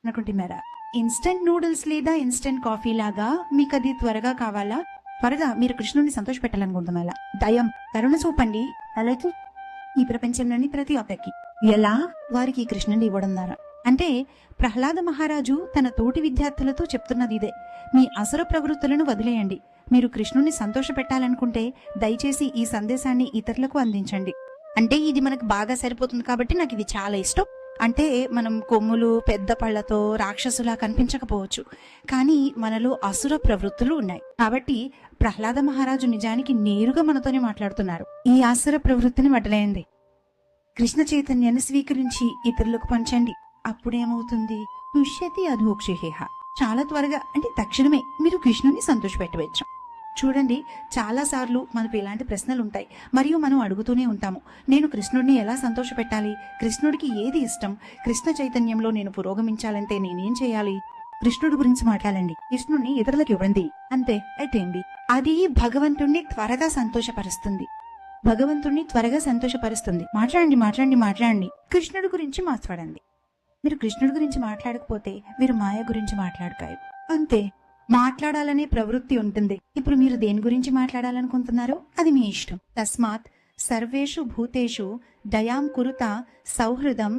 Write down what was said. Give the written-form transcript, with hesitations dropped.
అనుకుంటున్నారా? Instant noodles లేదా instant coffee లాగా మీకు అది త్వరగా కావాలా? త్వరగా మీరు కృష్ణుడిని సంతోష పెట్టాలనుకుంటున్నారా? దయం, కరుణ చూపండి అలాగే ఈ ప్రపంచంలోని ప్రతి ఒక్కరికి. ఎలా? వారికి కృష్ణుని ఇవ్వడం ద్వారా. అంటే ప్రహ్లాద మహారాజు తన తోటి విద్యార్థులతో చెప్తున్నది ఇదే. మీ అసుర ప్రవృత్తులను వదిలేయండి. మీరు కృష్ణుని సంతోష పెట్టాలనుకుంటే దయచేసి ఈ సందేశాన్ని ఇతరులకు అందించండి. అంటే ఇది మనకు బాగా సరిపోతుంది కాబట్టి నాకు ఇది చాలా ఇష్టం. అంటే మనం కొమ్ములు పెద్ద పళ్లతో రాక్షసులా కనిపించకపోవచ్చు, కానీ మనలో అసుర ప్రవృత్తులు ఉన్నాయి. కాబట్టి ప్రహ్లాద మహారాజు నిజానికి నేరుగా మనతోనే మాట్లాడుతున్నారు. ఈ అసుర ప్రవృత్తిని వదిలేయండి. కృష్ణ చైతన్యాన్ని స్వీకరించి ఇతరులకు పంచండి. అప్పుడేమవుతుంది? పుష్యతి అధోక్షేహ. చాలా త్వరగా, అంటే తక్షణమే మీరు కృష్ణుని సంతోష పెట్టవచ్చు. చూడండి, చాలా సార్లు మనకు ఇలాంటి ప్రశ్నలు ఉంటాయి మరియు మనం అడుగుతూనే ఉంటాము, నేను కృష్ణుడిని ఎలా సంతోష పెట్టాలి? కృష్ణుడికి ఏది ఇష్టం? కృష్ణ చైతన్యంలో నేను పురోగమించాలంటే నేనేం చేయాలి? కృష్ణుడి గురించి మాట్లాడండి, కృష్ణుడిని ఇతరులకు ఇవ్వండి. అంతే అయిపోయింది. అది భగవంతుణ్ణి త్వరగా సంతోషపరుస్తుంది. భగవంతుణ్ణి త్వరగా సంతోషపరుస్తుంది. మాట్లాడండి మాట్లాడండి మాట్లాడండి. కృష్ణుడి గురించి మాట్లాడండి. మీరు కృష్ణుడి గురించి మాట్లాడకపోతే మీరు మాయ గురించి మాట్లాడకారు. అంతే. మాట్లాడాలనే ప్రవృత్తి ఉంటుంది. ఇప్పుడు మీరు దేని గురించి మాట్లాడాలనుకుంటున్నారో అది మీ ఇష్టం. తస్మాత్ సర్వేషు భూతేషు దయాం కురుత సౌహృదం